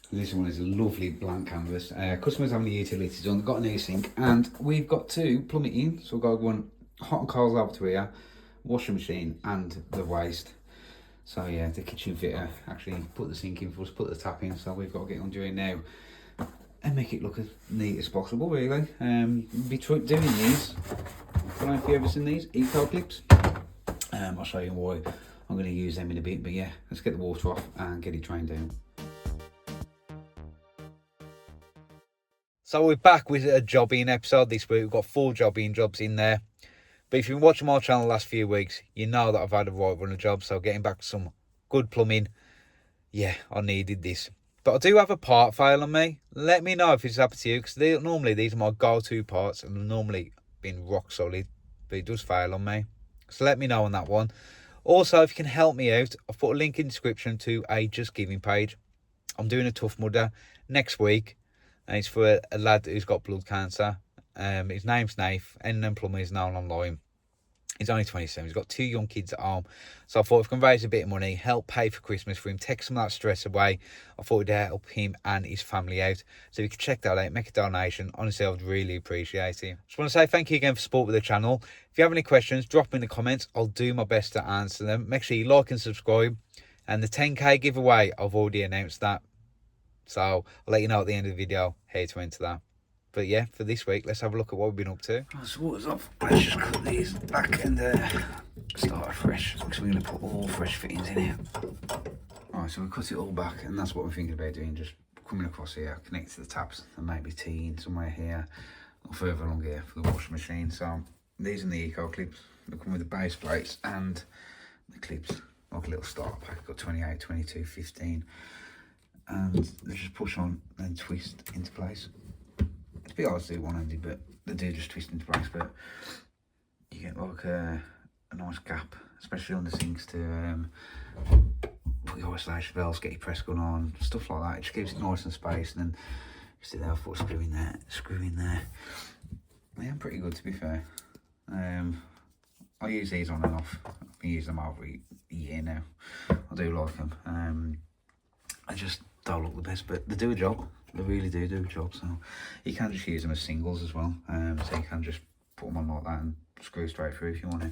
This one is a lovely blank canvas. Customers having the utilities on, got a new sink, and we've got to plumb it in. So we've got one hot and cold over to here, washing machine, and the waste. So yeah, the kitchen fitter actually put the sink in for us, put the tap in. So we've got to get on doing now and make it look as neat as possible, really. Be doing these. I don't know if you've ever seen these eco clips. I'll show you why I'm going to use them in a bit. But yeah, let's get the water off and get it drained down. So we're back with a jobbing episode this week. We've got 4 jobbing jobs in there. But if you've been watching my channel the last few weeks, you know that I've had a right run of jobs. So getting back to some good plumbing, yeah, I needed this. But I do have a part fail on me. Let me know if it's happened to you, because normally these are my go-to parts and they've normally been rock solid. But it does fail on me. So let me know on that one. Also, if you can help me out, I've put a link in the description to a Just Giving page. I'm doing a Tough Mudder next week. And it's for a lad who's got blood cancer. His name's Nath, and plumber is known online. He's only 27. He's got 2 young kids at home. So I thought if I can raise a bit of money, help pay for Christmas for him, take some of that stress away, I thought it'd help him and his family out. So if you could check that out, make a donation. Honestly, I would really appreciate it. Just want to say thank you again for support with the channel. If you have any questions, drop them in the comments. I'll do my best to answer them. Make sure you like and subscribe. And the 10k giveaway, I've already announced that. So I'll let you know at the end of the video how to enter that. But yeah, for this week, let's have a look at what we've been up to. Oh, so water's off. Let's just cut these back and start afresh, because we're going to put all fresh fittings in here. Alright, so we cut it all back, and that's what we're thinking about doing. Just coming across here, connect to the taps, and maybe teeing somewhere here, or further along here for the washing machine. So these are the eco clips. They come with the base plates and the clips, like a little starter pack. Got 28, 22, 15. And they just push on and twist into place. It's a bit hard to do one-handed, but they do just twist into place. But you get like a nice gap, especially on the sinks, to put your isolation valves, get your press gun on, stuff like that. It just keeps it nice and spaced, and then you sit there, foot screw in there, screw in there. Yeah, pretty good, to be fair. I use these on and off. I've been using them over a year now. I do like them. I just don't look the best, but they do a job. They really do a job. So you can just use them as singles as well. So you can just put them on like that and screw straight through if you want to.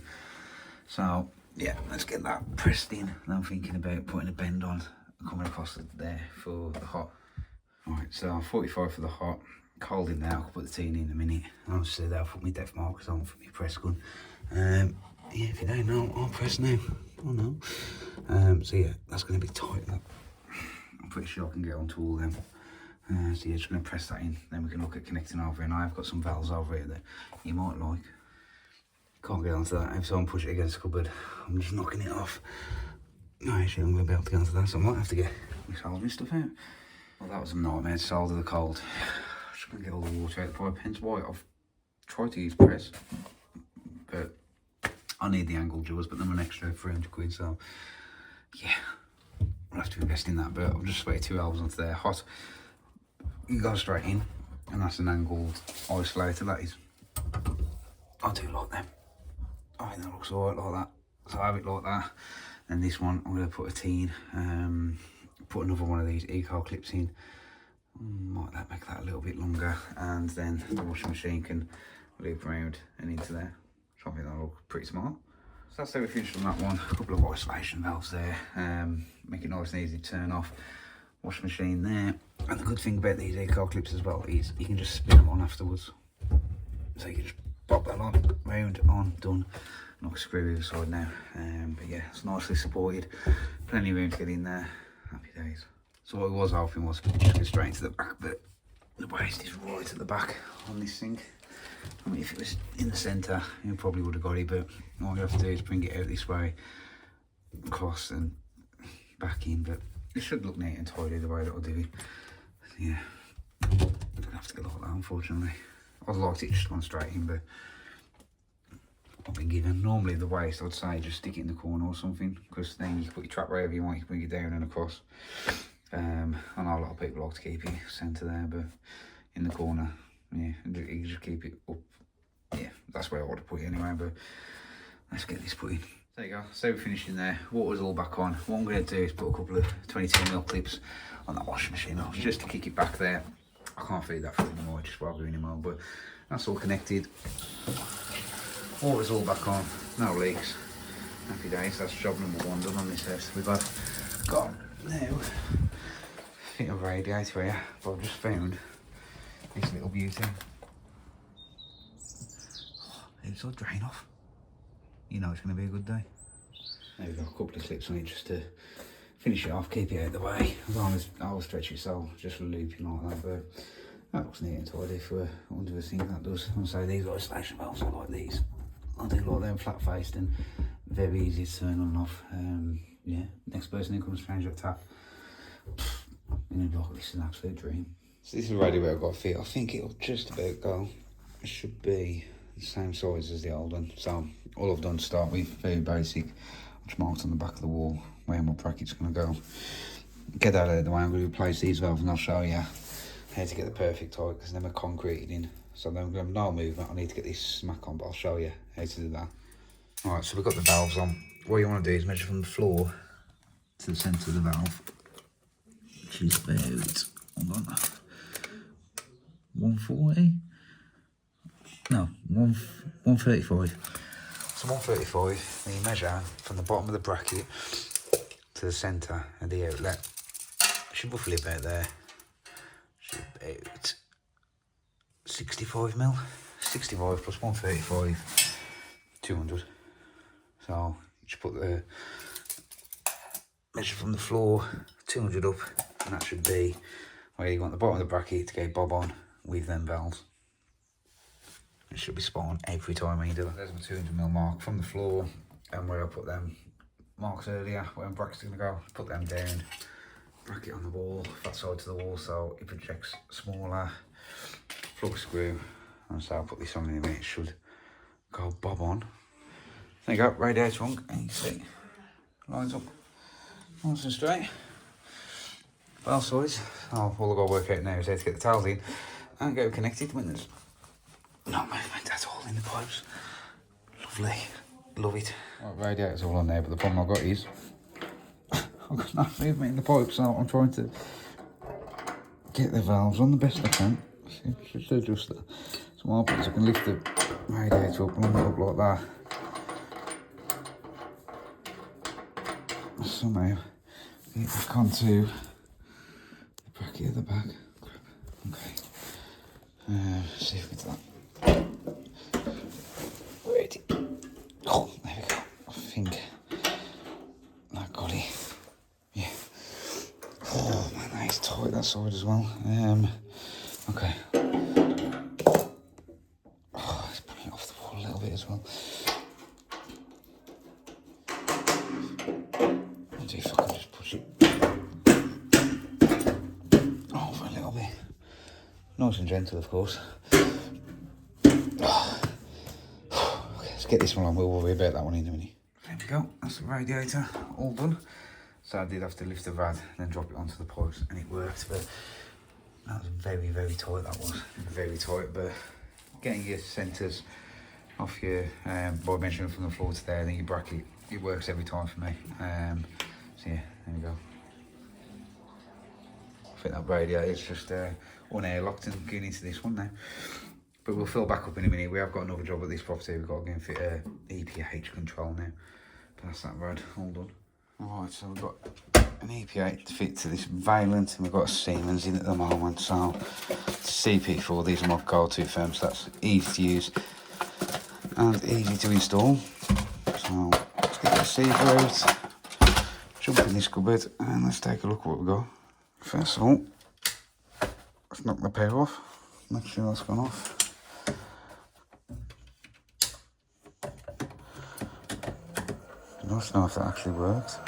So yeah, let's get that pressed in. And I'm thinking about putting a bend on, coming across there for the hot. Alright, so 45 for the hot. Cold in there, I'll put the teen in a minute. I'll just say that I'll put my depth markers on for my press gun. Yeah, if you don't know, I'll press now. Oh no. So yeah, that's going to be tight. I'm pretty sure I can get onto all them. So yeah, just going to press that in, then we can look at connecting over. And I've got some valves over here that you might like. Can't get onto that. If someone push it against the cupboard, I'm just knocking it off. No, actually, I'm going to be able to get onto that, so I might have to get my soldering stuff out. Well, that was a nightmare to solder the cold. Just going to get all the water out of the pipe. Hence why I've tried to use press, but I need the angle jaws, but they're an extra 300 quid, so yeah. I'll have to invest in that, but I've just sprayed 2 valves onto there, hot. You go straight in, and that's an angled isolator, that is. I do like them. I think that looks alright like that. So I have it like that. And this one, I'm going to put a teen, put another one of these eco clips in. Might that make that a little bit longer, and then the washing machine can loop around and into there. So I think that'll look pretty smart. So that's how we finished on that one. A couple of isolation valves there, make it nice and easy to turn off. Washing machine there. And the good thing about these eco clips as well is you can just spin them on afterwards. So you can just pop that on, round, on, done. Not a screw either side now. But yeah, it's nicely supported. Plenty of room to get in there. Happy days. So what I was hoping was just go straight into the back, but the waste is right at the back on this sink. I mean, if it was in the centre, you probably would have got it, but all you have to do is bring it out this way, across and back in, but it should look neat and tidy the way that I'll do it. Yeah, I'm gonna have to get like that, unfortunately. I'd like it just gone straight in, but I've been given. Normally the waste, I'd say just stick it in the corner or something, because then you can put your trap wherever you want, you can bring it down and across. I know a lot of people like to keep it centre there, but in the corner, yeah, you just keep it up. Yeah, that's where I want to put it anyway, but let's get this put in. There you go, so we're finishing there. Water's all back on. What I'm going to do is put a couple of 22mm clips on that washing machine off, just to kick it back there. I can't feed that for anymore, just bother anymore, but that's all connected. Water's all back on, no leaks. Happy days, that's job number 1 done on this house. We've got now fit a radiator here, but I've just found this little beauty. It's all drain off. You know it's going to be a good day. There we go, a couple of clips on it just to finish it off, keep it out of the way. I'll stretch it so just looping like that, but that looks neat and tidy for under the sink, that does. And so these isolation valves are like these. I do like them flat faced and very easy to turn on and off. Yeah, next person who comes to change that tap, in a block, this is an absolute dream. So this is the radiator I've got to fit. I think it'll just about go. It should be the same size as the old one. So all I've done to start with, very basic. I've just marked on the back of the wall where my bracket's going to go. Get that out of the way. I'm going to replace these valves and I'll show you how to get the perfect height, because them are concreted in. So then we're going to have no movement. I need to get this smack on, but I'll show you how to do that. Alright, so we've got the valves on. What you want to do is measure from the floor to the centre of the valve, which is about, hold on, 140? No, 135. So 135, then you measure from the bottom of the bracket to the centre of the outlet. Should roughly about there. Should about 65mm. 65 plus 135, 200. So you just put the measure from the floor 200 up, and that should be where you want the bottom of the bracket to go bob on with them valves. It should be spot on every time when you do it. There's my 200mm mark from the floor, and where I put them marks earlier, where my bracket's gonna go, put them down, bracket on the wall, flat side to the wall, so it projects smaller. Plug screw, and so I'll put this on in a minute, it should go bob on. There you go, radiator on, and you can see, lines up, nice and straight. Valve size, all I've got to work out now is how to get the towels in and get it connected when there's no movement, that's all in the pipes. Lovely, love it. Right, radiator's all on there, but the problem I've got is I've got no movement in the pipes, so I'm trying to get the valves on the best I can. Just adjust that. So what happens, I can lift the radiator up, and it up like that. Somehow get it back onto the bracket at the back. Okay. See if we get that. Ready. Oh, there we go. I think that got it. Yeah. Oh man, that is tight that side as well. Okay. Oh, let's bring it off the wall a little bit as well. I'll see if I can just push it over a little bit. Nice and gentle, of course. Okay, let's get this one on. We'll worry about that one in a minute. There we go. That's the radiator all done. So I did have to lift the rad, then drop it onto the pipes, and it worked. But that was very, very tight. That was very tight. But getting your centres off your by measuring from the floor to there, then your bracket, it works every time for me. So yeah, there we go. I think that radiator is just unairlocked and getting into this one now. But we'll fill back up in a minute. We have got another job at this property. We've got to go and fit a EPH control now. But that's that rad all done. Alright, so we've got an EPH to fit to this Vaillant, and we've got a Siemens in at the moment. So CP4, these are my go-to thermostats, easy to use and easy to install. So let's get the receiver out, jump in this cupboard, and let's take a look at what we've got. First of all, let's knock the power off, make sure that's gone off. Nice to know if that actually works.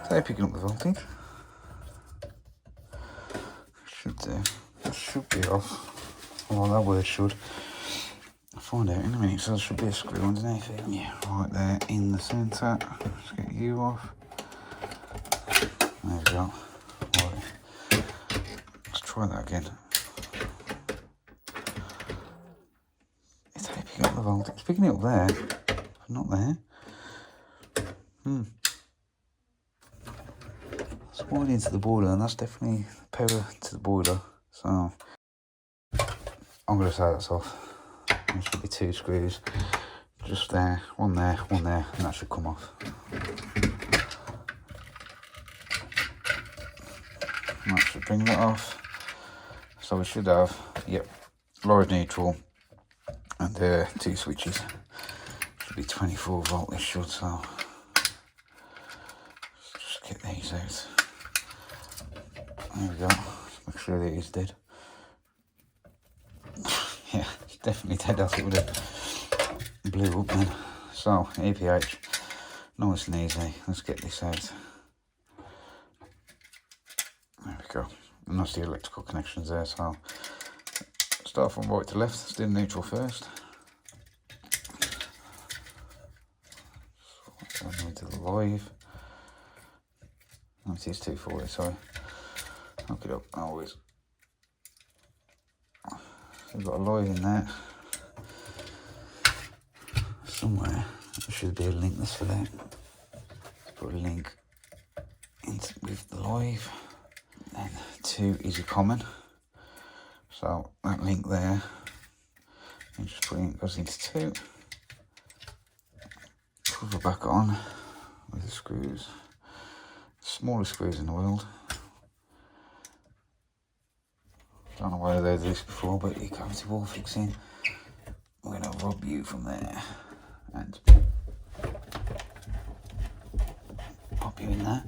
So they're picking up the voltage. Should do. That should be off. Well, that word should. I'll find out in a minute. So there should be a screw underneath it. Yeah, right there in the centre. Let's get you off. There we go. Right. Let's try that again. 12 volt. It's picking it up there, but not there. It's wired into the boiler, and that's definitely power to the boiler. So I'm going to say that's off. There should be 2 screws, just there, one there, and that should come off. That should bring that off. So we should have, yep, lowered neutral and 2 switches. Should be 24 volt this should, so just get these out. There we go. Just make sure that it is dead. Yeah, it's definitely dead, else it would have blew up then. So, EPH, nice and easy. Let's get this out. There we go. And that's the electrical connections there, so start from right to left. Let's do neutral first. So into the live. Oh, it is 240, sorry. Hook it up, always. So we've got a live in there. Somewhere, there should be a link that's for that. Let's put a link in with the live. Then 2 is a common, so that link there, and just put it goes into 2. Cover back on with the screws, smallest screws in the world. Don't know why they did this before, but you cavity wall fixing. We're gonna rob you from there and pop you in there.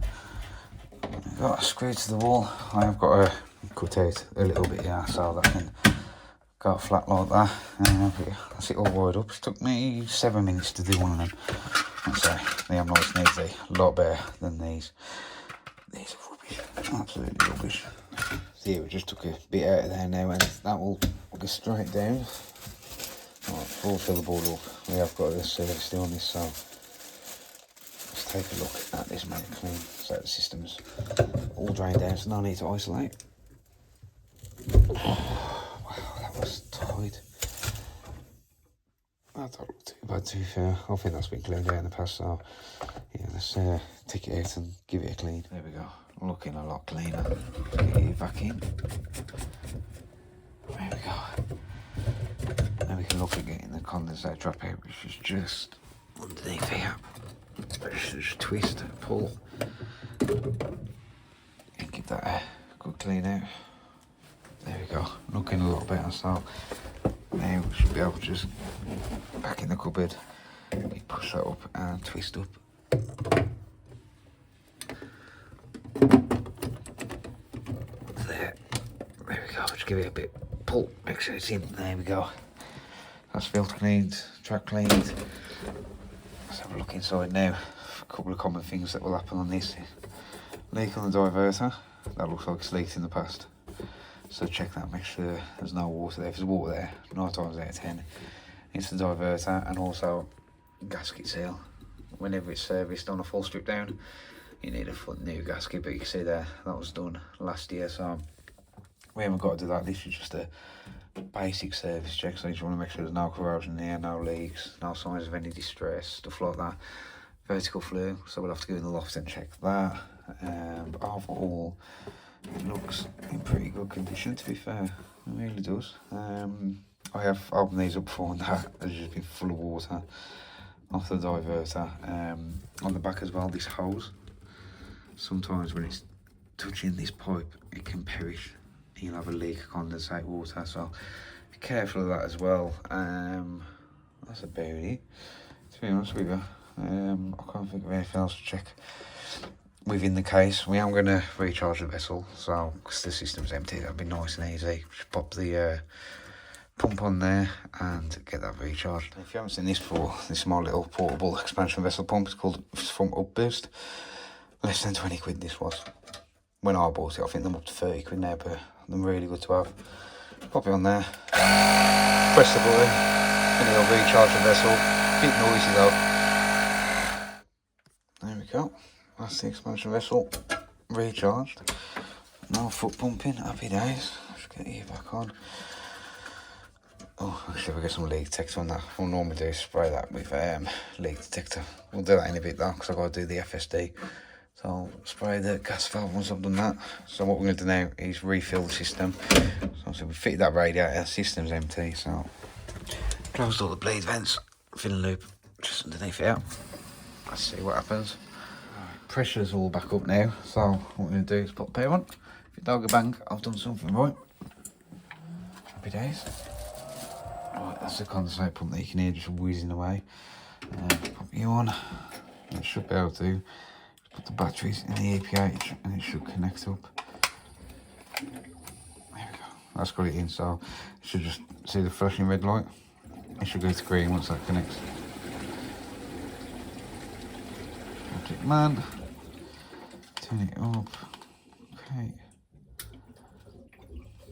I've got a screw to the wall. I've got to cut out a little bit here so that I can go flat like that. That's it all wired up. It took me 7 minutes to do one of them. I'd say they are nice and easy, a lot better than these. These are rubbish, absolutely rubbish. See, we just took a bit out of there now, and that will go straight down. Right, before we fill the board up, we have got a service on this, so let's take a look at this mate clean. So the system's all drained down, so no need to isolate. Oh, wow, that was tight. That don't look too bad, to be fair. I think that's been cleaned out in the past, so yeah, let's take it out and give it a clean. There we go, looking a lot cleaner. Get it back in. There we go. Now we can look at getting the condensate drop out, which is just underneath here. Just twist, pull, and give that a good clean out. There we go, looking a lot better. So now we should be able to just back in the cupboard, we push that up and twist up. There we go, just give it a bit pull, make sure it's in. There we go. That's filter cleaned, track cleaned. Let's have a look inside now. A couple of common things that will happen on this. Leak on the diverter. That looks like it's leaked in the past. So check that, make sure there's no water there. If there's water there, 9 times out of 10, it's the diverter. And also gasket seal. Whenever it's serviced on a full strip down, you need a new gasket, but you can see there, that was done last year, so we haven't got to do that. This is just a basic service check, so you just want to make sure there's no corrosion there, no leaks, no signs of any distress, stuff like that. Vertical flue, so we'll have to go in the loft and check that. But overall, it looks in pretty good condition, to be fair. It really does. I have opened these up before, and that has just been full of water off the diverter. On the back as well, this hose, sometimes when it's touching this pipe, it can perish. You'll have a leak of condensate water, so be careful of that as well. That's about it, to be honest with you. I can't think of anything else to check within the case. We am going to recharge the vessel, so because the system's empty, that'll be nice and easy. Just pop the pump on there and get that recharged. If you haven't seen this before, this is my little portable expansion vessel pump. It's from Upburst. Less than 20 quid this was. When I bought it, I think they're up to 30 quid now, but they're really good to have. Pop it on there, press the button, and it'll recharge the vessel. Bit noisy though. There we go. That's the expansion vessel recharged. No foot pumping, happy days. Just get you back on. Oh, actually, we get some leak detector on that. What we'll normally do is spray that with leak detector. We'll do that in a bit though, because I've got to do the FSD. So I'll spray the gas valve once I've done that. So what we're going to do now is refill the system. So we fitted that radiator, our system's empty, so closed all the bleed vents, filling loop just underneath it. Let's see what happens. Right, pressure's all back up now, so what we're going to do is put the power on. If it don't go bang, I've done something right. Happy days. Right, that's the condensate pump that you can hear just whizzing away. Put you on. It should be able to put the batteries in the EPH and it should connect up. There we go. That's got it in, so you should just see the flashing red light. It should go to green once that connects. Magic man. Turn it up. Okay.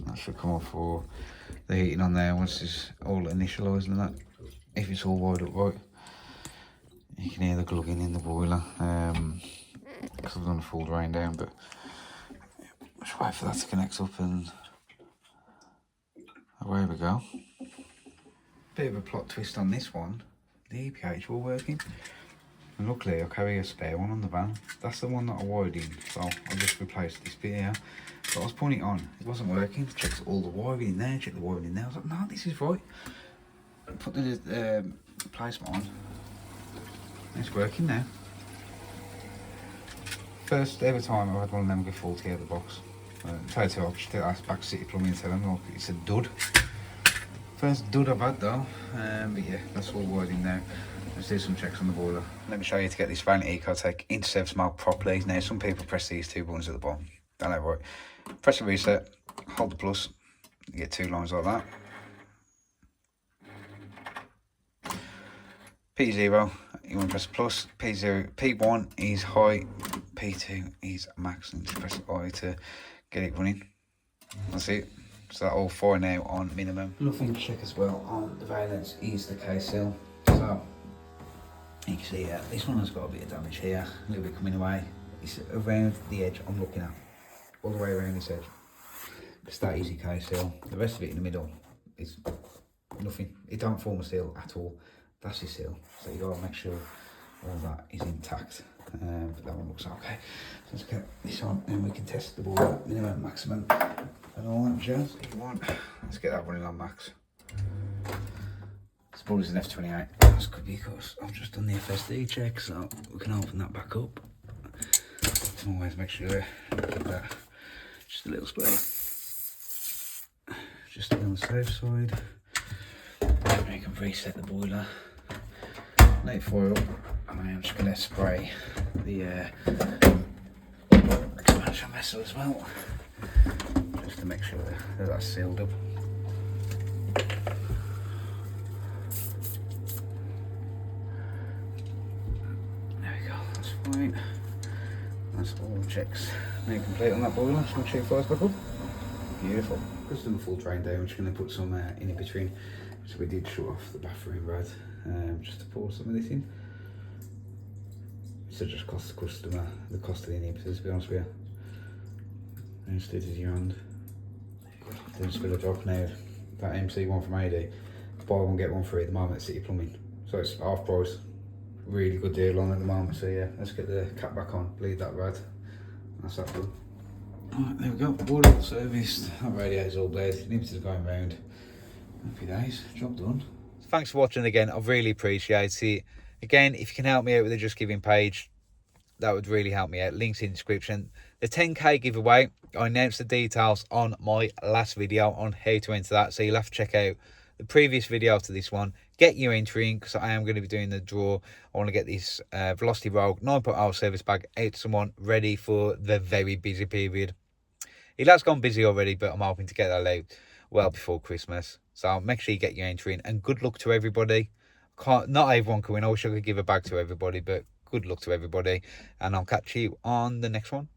That should come off for the heating on there once it's all initialised and that. If it's all wired up right. You can hear the glugging in the boiler. Because I've done a full drain down, but just wait for that to connect up and away we go. Bit of a plot twist on this one. The EPH were working. And luckily I carry a spare one on the van. That's the one that I wired in, so I just replaced this bit here. But I was putting it on, it wasn't working. Checked all the wiring in there, checked the wiring in there. I was like, no, this is right. Put the placement on. It's working now. First ever time I've had one of them go faulty out of the box. Try to just ask back to City Plumbing and tell them, look, it's a dud. First dud I've had though, but yeah, that's all wired in there. Let's do some checks on the boiler. Let me show you to get this Vaillant Ecotec into service mode properly. Now some people press these two buttons at the bottom. Don't know right. Press the reset, hold the plus, you get two lines like that. P0, you want to press plus. P0, P1 is high, P2 is max, and just press I to get it running. That's it. So that all four now on minimum. Another thing to check as well on the Vaillants is the case seal. So you can see this one has got a bit of damage here, a little bit coming away. It's around the edge I'm looking at, all the way around this edge. It's that easy case seal. The rest of it in the middle is nothing. It don't form a seal at all. That's your seal. So you gotta make sure all that is intact. But that one looks okay. So let's get this on and we can test the boiler, minimum, maximum, and all that jazz if you want. Let's get that running on max. This boiler's an F28. That's good because I've just done the FSD check, so we can open that back up. So always make sure to keep that just a little spray. Just to be on the safe side. And you can reset the boiler. Let it foil, and I'm just going to spray the expansion vessel as well, just to make sure that that's sealed up. There we go, that's fine. That's all the checks now complete on that boiler. Just make sure it fires back up. Beautiful. Just done a full drain down. I'm just going to put some in between. So we did shut off the bathroom rad just to pour some of this in. So just cost the customer the cost of the inhibitors, to be honest with you. And instead of your hand. Then spill a drop now. That MC1 from AD, buy one get one free at the moment at City Plumbing. So it's half price. Really good deal on at the moment. So yeah, let's get the cap back on, bleed that rad. That's that done. Alright, there we go. Boiler all serviced. That radiator's all bled. Inhibitors going round. Happy days, job done. Thanks for watching again, I really appreciate it. Again, if you can help me out with the Just Giving page, that would really help me out. Links in the description. The 10k giveaway, I announced the details on my last video on how to enter that, so you'll have to check out the previous video to this one. Get your entry in, because I am going to be doing the draw. I want to get this Velocity Rogue 9.0 service bag out to someone ready for the very busy period. It has gone busy already, but I'm hoping to get that out well before Christmas. So make sure you get your entry in, and good luck to everybody. Not everyone can win. I wish I could give a bag to everybody, but good luck to everybody, and I'll catch you on the next one.